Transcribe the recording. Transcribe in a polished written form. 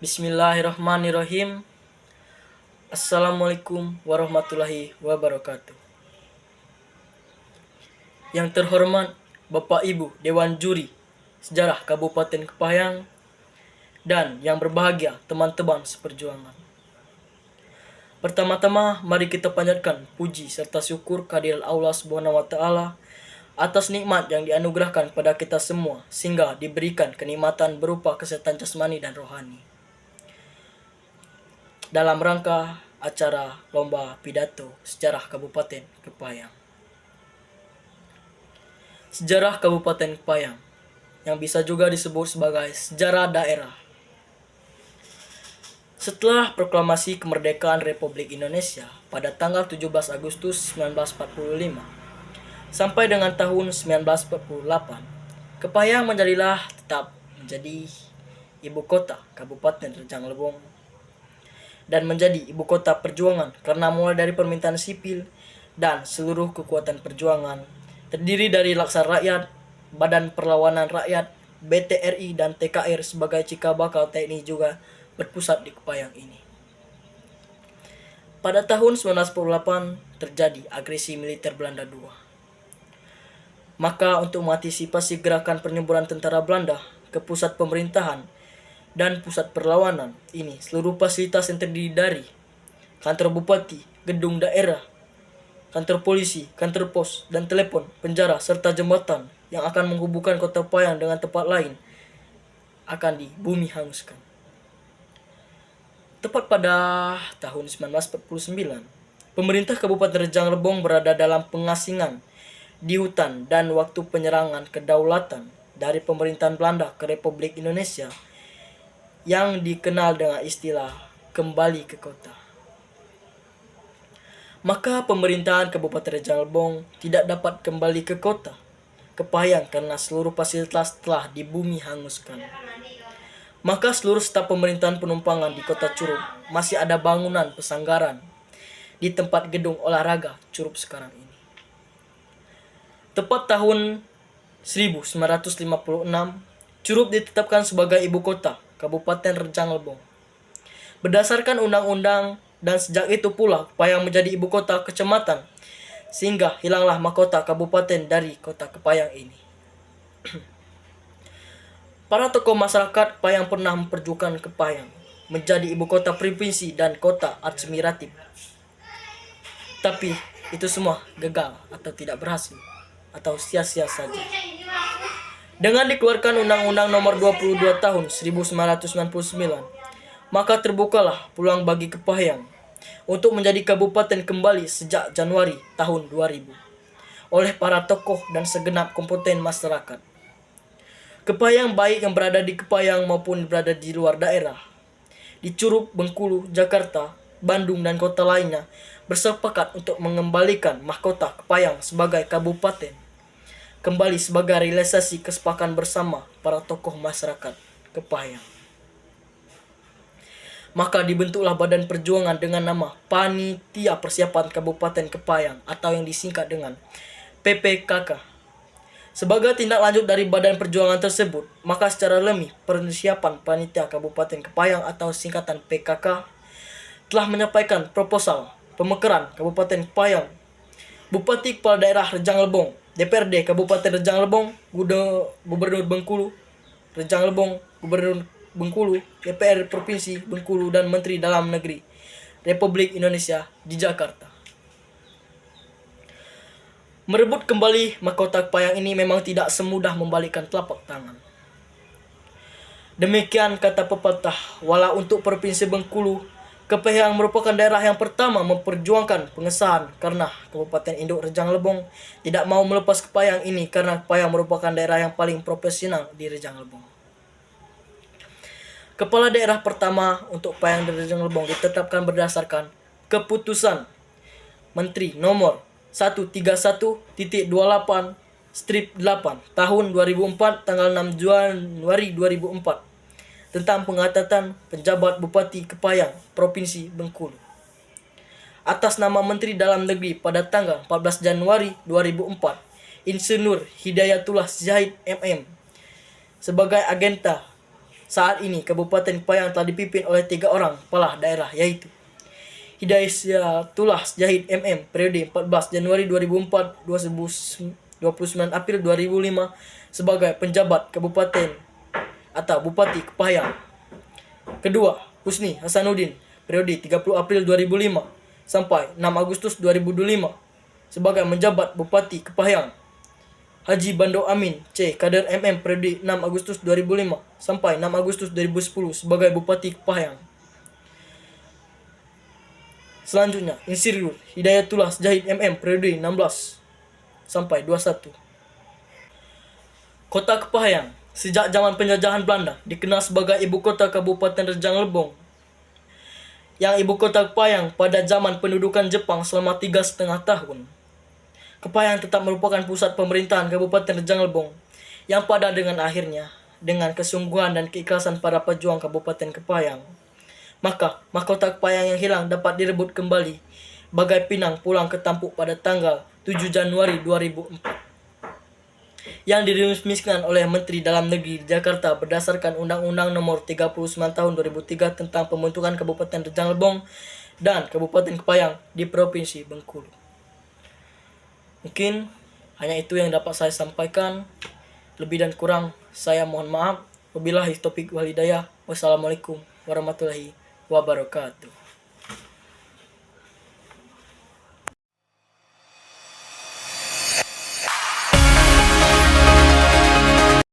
Bismillahirrahmanirrahim. Assalamualaikum warahmatullahi wabarakatuh. Yang terhormat Bapak Ibu Dewan Juri Sejarah Kabupaten Kepayang dan yang berbahagia teman-teman seperjuangan. Pertama-tama mari kita panjatkan puji serta syukur kehadirat Allah Subhanahu wa taala atas nikmat yang dianugerahkan pada kita semua sehingga diberikan kenikmatan berupa kesehatan jasmani dan rohani. Dalam rangka acara Lomba Pidato Sejarah Kabupaten Kepayang. Sejarah Kabupaten Kepayang yang bisa juga disebut sebagai sejarah daerah. Setelah proklamasi kemerdekaan Republik Indonesia pada tanggal 17 Agustus 1945 sampai dengan tahun 1948, Kepayang tetap menjadi ibu kota Kabupaten Rejang Lebong dan menjadi ibu kota perjuangan karena mulai dari permintaan sipil dan seluruh kekuatan perjuangan terdiri dari Laskar Rakyat, Badan Perlawanan Rakyat, BTRI dan TKR sebagai cikal bakal TNI juga berpusat di Kepayang ini. Pada tahun 1948 terjadi agresi militer Belanda II. Maka untuk mengantisipasi gerakan penyemburan tentara Belanda ke pusat pemerintahan dan pusat perlawanan ini, seluruh fasilitas yang terdiri dari kantor bupati, gedung daerah, kantor polisi, kantor pos, dan telepon, penjara, serta jembatan yang akan menghubungkan kota Kepayang dengan tempat lain akan dibumi hanguskan. Tepat pada tahun 1949, pemerintah Kabupaten Rejang Lebong berada dalam pengasingan di hutan dan waktu penyerangan kedaulatan dari pemerintahan Belanda ke Republik Indonesia yang dikenal dengan istilah kembali ke kota. Maka pemerintahan Kabupaten Rejang Lebong tidak dapat kembali ke kota Kepayang karena seluruh fasilitas telah dibumi hanguskan. Maka seluruh staf pemerintahan penumpangan di kota Curup masih ada bangunan pesanggaran di tempat gedung olahraga Curup sekarang ini. Tepat tahun 1956, Curup ditetapkan sebagai ibu kota Kabupaten Rejang Lebong berdasarkan undang-undang, dan sejak itu pula Kepayang menjadi ibu kota kecamatan sehingga hilanglah mahkota kabupaten dari kota Kepayang ini. Para tokoh masyarakat Kepayang pernah memperjuangkan Kepayang menjadi ibu kota provinsi dan kota administratif. Tapi itu semua gagal atau tidak berhasil atau sia-sia saja. Dengan dikeluarkan Undang-Undang Nomor 22 Tahun 1999, maka terbukalah peluang bagi Kepayang untuk menjadi kabupaten kembali sejak Januari tahun 2000 oleh para tokoh dan segenap komponen masyarakat. Kepayang baik yang berada di Kepayang maupun berada di luar daerah, di Curup, Bengkulu, Jakarta, Bandung, dan kota lainnya bersepakat untuk mengembalikan mahkota Kepayang sebagai kabupaten kembali sebagai realisasi kesepakatan bersama para tokoh masyarakat Kepayang. Maka dibentuklah badan perjuangan dengan nama Panitia Persiapan Kabupaten Kepayang atau yang disingkat dengan PPKK. Sebagai tindak lanjut dari badan perjuangan tersebut, maka secara alami persiapan Panitia Kabupaten Kepayang atau singkatan PKK telah menyampaikan proposal pemekaran Kabupaten Kepayang, Bupati Kepala Daerah Rejang Lebong, DPRD Kabupaten Rejang Lebong, Gubernur Bengkulu, Rejang Lebong, Gubernur Bengkulu, DPR Provinsi Bengkulu, dan Menteri Dalam Negeri Republik Indonesia di Jakarta. Merebut kembali mahkota Kepayang ini memang tidak semudah membalikkan telapak tangan. Demikian kata pepatah, walau untuk Provinsi Bengkulu, Kepayang merupakan daerah yang pertama memperjuangkan pengesahan karena Kabupaten Induk Rejang Lebong tidak mau melepas Kepayang ini karena Kepayang merupakan daerah yang paling profesional di Rejang Lebong. Kepala daerah pertama untuk Kepayang dan Rejang Lebong ditetapkan berdasarkan Keputusan Menteri Nomor 131.28/8 tahun 2004 tanggal 6 Januari 2004 tentang pengangkatan penjabat Bupati Kepayang, Provinsi Bengkulu atas nama Menteri Dalam Negeri pada tanggal 14 Januari 2004, Insinyur Hidayatullah Zahid MM sebagai agenda Saat ini Kabupaten Kepayang telah dipimpin oleh 3 orang kepala daerah, yaitu Hidayatullah Zahid MM periode 14 Januari 2004 29 April 2005 sebagai penjabat kabupaten atau Bupati Kepayang. Kedua, Husni Hasanuddin periode 30 April 2005 sampai 6 Agustus 2025 sebagai menjabat Bupati Kepayang. Haji Bando Amin C. Kader MM periode 6 Agustus 2005 sampai 6 Agustus 2010 sebagai Bupati Kepayang. Selanjutnya, Insinyur Hidayatullah Zahid MM periode 16 sampai 21. Kota Kepayang sejak zaman penjajahan Belanda dikenal sebagai ibu kota Kabupaten Rejang Lebong. Yang ibu kota Kepayang pada zaman pendudukan Jepang selama 3,5 tahun. Kepayang tetap merupakan pusat pemerintahan Kabupaten Rejang Lebong yang pada dengan akhirnya, dengan kesungguhan dan keikhlasan para pejuang Kabupaten Kepayang, maka mahkota Kepayang yang hilang dapat direbut kembali bagai pinang pulang ke tampuk pada tanggal 7 Januari 2004 yang diresmikan oleh Menteri Dalam Negeri Jakarta berdasarkan Undang-Undang Nomor 39 Tahun 2003 tentang pembentukan Kabupaten Rejang Lebong dan Kabupaten Kepayang di Provinsi Bengkulu. Mungkin hanya itu yang dapat saya sampaikan. Lebih dan kurang saya mohon maaf. Wabillahi taufiq wal hidayah. Wassalamualaikum warahmatullahi wabarakatuh.